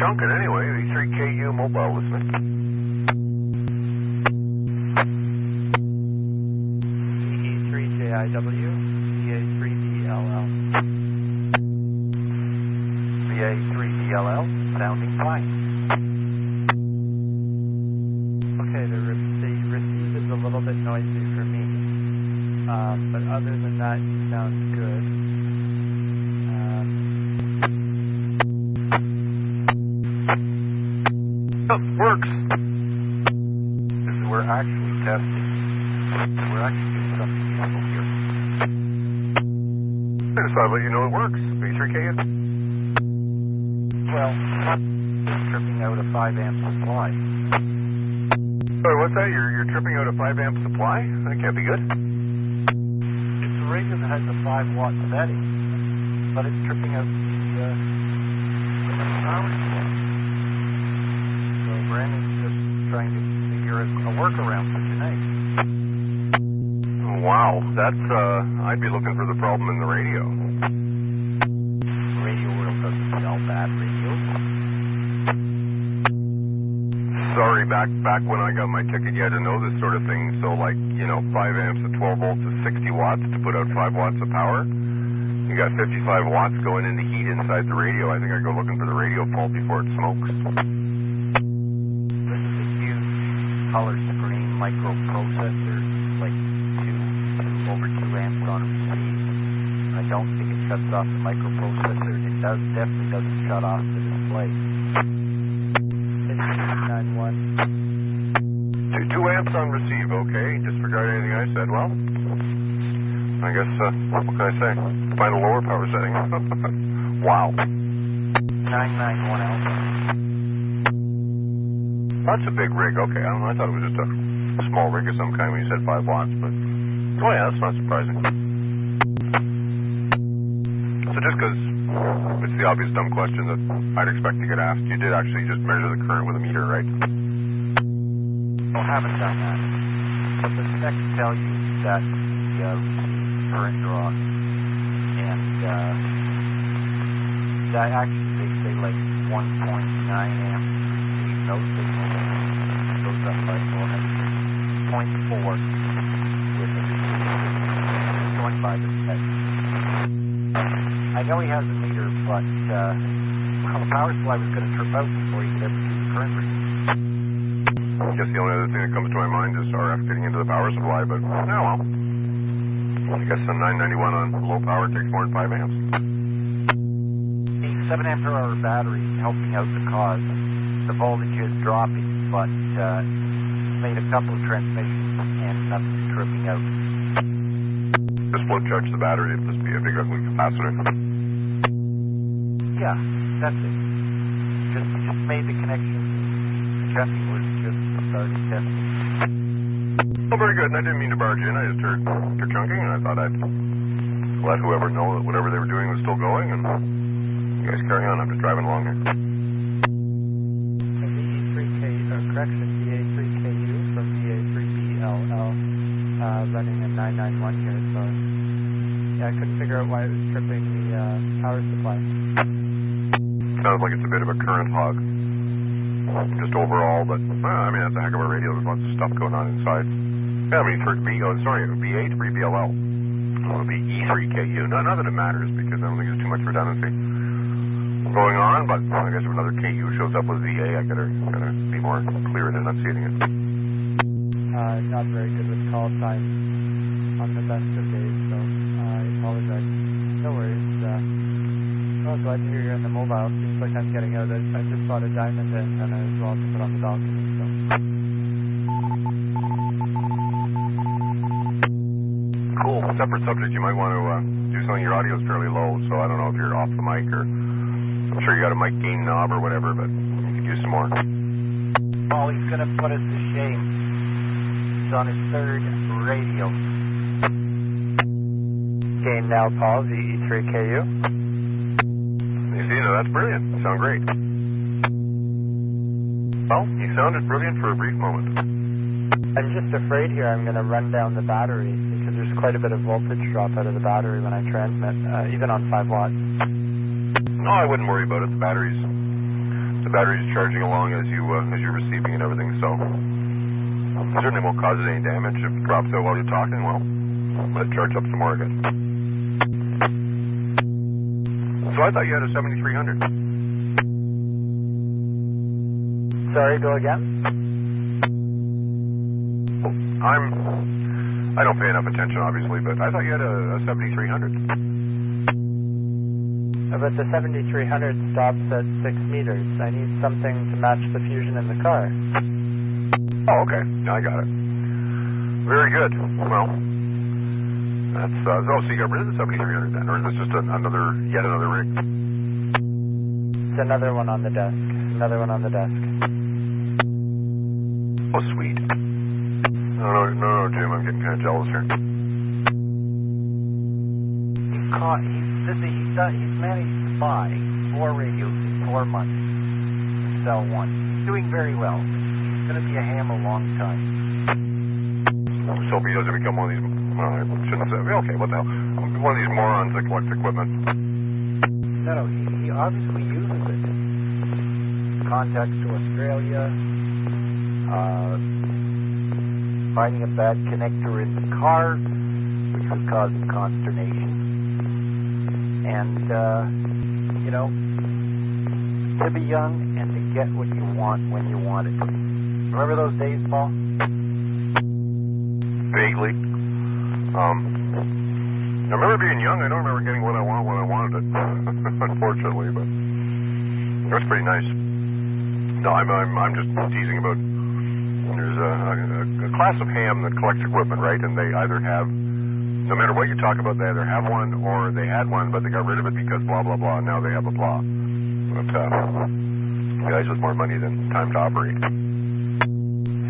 chunking anyway. ve3KU mobile listening. ve3JIW, ve3BLL. ve3BLL, sounding fine. Okay, the receive is a little bit noisy for me, but other than that, you sound good. Works. We're actually testing. We're actually doing something useful here. I just thought I'd let you know it works. ve3KU. Well, it's tripping out a 5 amp supply. Sorry, what's that? You're tripping out a 5 amp supply? That can't be good. It's a radio that has a 5 watt setting, but it's tripping out the power supply. So Brandon's just trying to figure out a workaround for tonight. Wow, that's, I'd be looking for the problem in the radio. Radio World doesn't sell bad radios. Sorry, back when I got my ticket, you had to know this sort of thing. So, like, 5 amps at 12 volts is 60 watts to put out 5 watts of power. You got 55 watts going into heat inside the radio. I think I'd go looking for the radio fault before it smokes. This is a huge color screen microprocessor, like over 2 amps on receive. I don't think it shuts off the microprocessor. It definitely doesn't shut off the display. 91. 2 amps on receive, okay. Disregard anything I said. Well, I guess, what can I say? Find a lower power setting. Wow. 991 alpha. That's a big rig, okay. I thought it was just a small rig of some kind when you said 5 watts, but oh yeah, that's not surprising. So just because it's the obvious dumb question that I'd expect to get asked, you did actually just measure the current with a meter, right? No, haven't done that. But the specs tell you that the current draw, and that actually they say like 1.9 amps receive, no signal goes up by 400.4 with the receive, going by the specs. I know he has a meter, but the power supply was going to trip out before he could ever do the current reading. I guess the only other thing that comes to my mind is RF getting into the power supply, but oh well. I guess the 991 on low power takes more than 5 amps. The 7 ampere hour battery is helping out the cause. The voltage is dropping, but made a couple of transmissions and nothing's tripping out. Just float charge the battery, it'll just be a big ugly capacitor. Yeah, that's it. Just made the connection. The testing was just started testing. Oh, very good. And I didn't mean to barge in. I just heard chunking, and I thought I'd let whoever know that whatever they were doing was still going, and you guys carry on. I'm just driving along here. ve3KU from ve3BLL, running a 991 here, so yeah, I couldn't figure out why it was tripping the power supply. Sounds like it's a bit of a current hog, just overall, but I mean, that's a heck of a radio. There's lots of stuff going on inside. Yeah, I mean, for ve3BLL. It would be e3KU. Not that it matters, because I don't think there's too much redundancy going on, but I guess if another KU shows up with VA, I gotta be more clear in enunciating it. Not very good with call time on the best of days, so I apologize. No worries. Well, glad to hear you're in the mobile. Seems like I'm getting out. I just bought a diamond antenna as well to put on the balcony, so. Cool. Separate subject, you might want to do something. Your audio is fairly low, so I don't know if you're off the mic or I'm sure you got a mic gain knob or whatever, but you could use some more. Paul, he's going to put us to shame. He's on his 3rd radio. Gain now, Paul, ve3KU. You see, now that's brilliant. You sound great. Well, you sounded brilliant for a brief moment. I'm just afraid here I'm going to run down the battery because there's quite a bit of voltage drop out of the battery when I transmit, even on 5 watts. No, I wouldn't worry about it. The battery's the battery's charging along as you're receiving and everything, so it certainly won't cause it any damage. If it drops out while you're talking, well, let it charge up some more again. So I thought you had a 7300. Sorry, go again? I don't pay enough attention, obviously, but I thought you had a 7300. But the 7300 stops at 6 meters. I need something to match the fusion in the car. Oh, okay. Now I got it. Very good. Well, that's, so you got rid of the 7300 then, or is this just yet another rig? It's another one on the desk. Another one on the desk. Oh, sweet. No, Jim, I'm getting kind of jealous here. He's managed to buy 4 radios in 4 months to sell one. He's doing very well. He's going to be a ham a long time. Let's hope he doesn't become one of these, well, I shouldn't say, okay, what the hell, one of these morons that collect equipment. No, he obviously uses it. Contacts to Australia, finding a bad connector in the car, which was causing consternation. And, to be young and to get what you want when you want it. Remember those days, Paul? Vaguely. I remember being young. I don't remember getting what I want when I wanted it, unfortunately, but it was pretty nice. No, I'm just teasing about, there's a class of ham that collects equipment, right? And they either have, no matter what you talk about, they either have one or they had one, but they got rid of it because blah, blah, blah, and now they have a blah. But guys with more money than time to operate.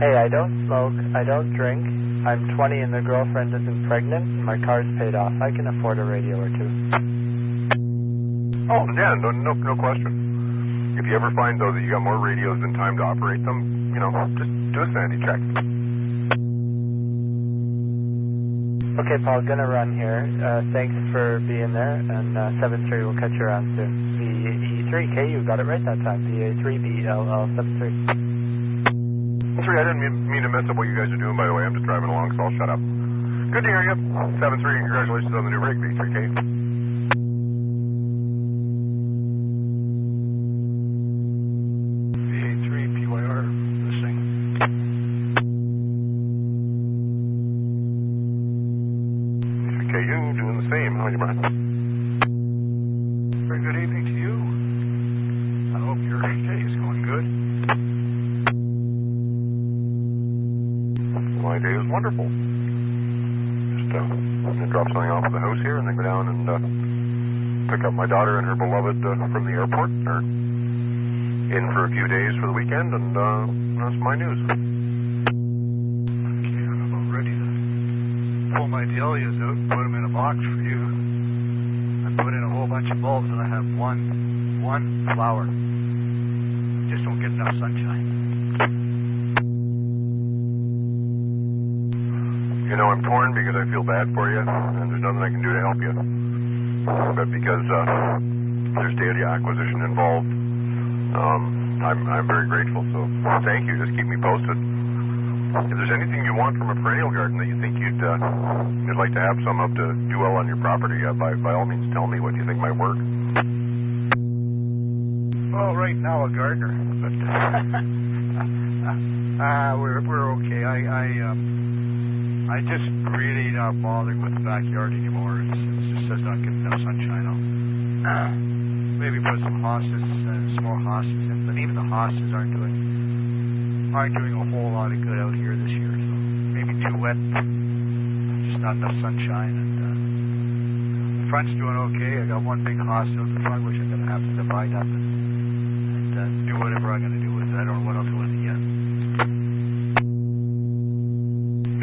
Hey, I don't smoke, I don't drink, I'm 20 and the girlfriend isn't pregnant, and my car's paid off. I can afford a radio or two. Oh, yeah, no question. If you ever find, though, that you got more radios than time to operate them, just do a sanity check. Okay, Paul, gonna run here. Thanks for being there, and 7-3 will catch you around soon. VE3K, you got it right that time. VA3BLL73. 3, I didn't mean to mess up what you guys are doing, by the way. I'm just driving along, so I'll shut up. Good to hear you. 7-3, congratulations on the new rig, VE3K. ve3twr, listening. VE3K, you doing the same, huh, you mind? Very good evening to you. I hope your day is going good. My day is wonderful. Just going to drop something off at the house here and then go down and pick up my daughter and her beloved from the airport. They're in for a few days for the weekend, and that's my news. Okay, I'm about ready to pull my dahlias out and put them in a box for you. I put in a whole bunch of bulbs and I have one flower. Just don't get enough sunshine. I'm torn because I feel bad for you, and there's nothing I can do to help you. But because there's dahlia acquisition involved, I'm very grateful. So thank you. Just keep me posted. If there's anything you want from a perennial garden that you think you'd like to have some of to do well on your property, by all means, tell me what you think might work. Well, right now a gardener, but we're okay. I just really not bothering with the backyard anymore. It's just not getting enough sunshine. I'll maybe put some hostas, some more hostas in, but even the hostas aren't doing a whole lot of good out here this year. So maybe too wet, just not enough sunshine. And the front's doing okay. I got one big hosta out the front, which I'm going to have to divide up and do whatever I'm going to do with it. I don't know what I'll do with it yet.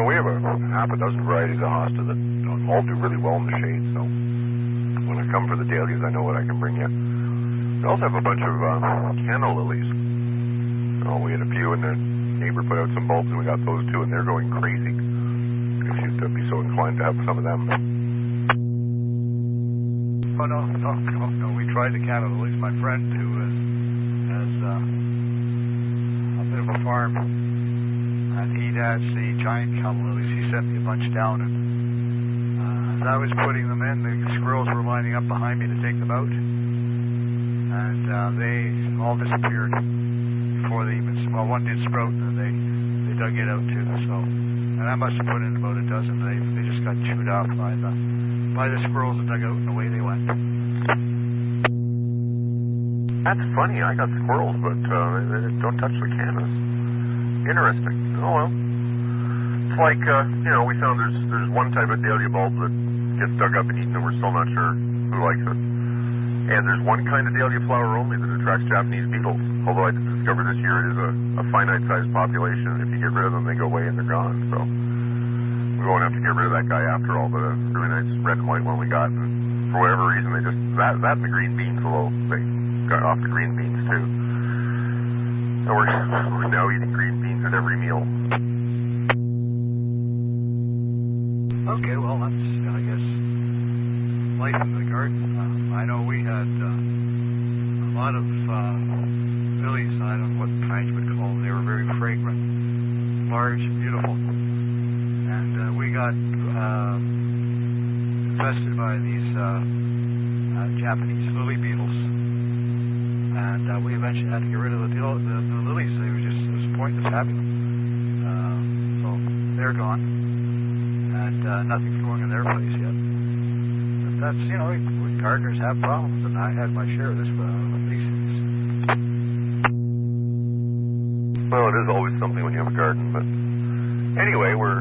We have a half a dozen varieties of hosta that all do really well in the shade, so when I come for the dahlias, I know what I can bring you. We also have a bunch of canna lilies. We had a few, and the neighbor put out some bulbs, and we got those too, and they're going crazy. If you'd be so inclined to have some of them. Oh, no. We tried the canna lilies. My friend who has a bit of a farm, and he has the giant calla lilies. He sent me a bunch down, and as I was putting them in, the squirrels were lining up behind me to take them out, and they all disappeared before they even. Well, one did sprout, and they dug it out too. So, and I must have put in about a dozen. They just got chewed off by the squirrels that dug out, and away they went. That's funny. I got squirrels, but they don't touch the canvas. Interesting. Oh well. It's like we found there's one type of dahlia bulb that gets dug up and eaten, and we're still not sure who likes it. And there's one kind of dahlia flower only that attracts Japanese beetles. Although I discovered this year it is a finite-sized population. If you get rid of them, they go away and they're gone. So we won't have to get rid of that guy after all. But a really nice red and white one we got. And for whatever reason, they just that and the green beans, although they got off the green beans too. So we're now eating green beans at every meal. Okay, well, that's, I guess, life in the garden. I know we had a lot of lilies. I don't know what kind you would call them. They were very fragrant, large, beautiful. And we got infested by these Japanese lily beetles. And we eventually had to get rid of the lilies. They were just, it was pointless having them. So they're gone. And nothing's growing in their place yet. But that's, gardeners have problems, and I had my share of these things. Well, it is always something when you have a garden, but anyway, we're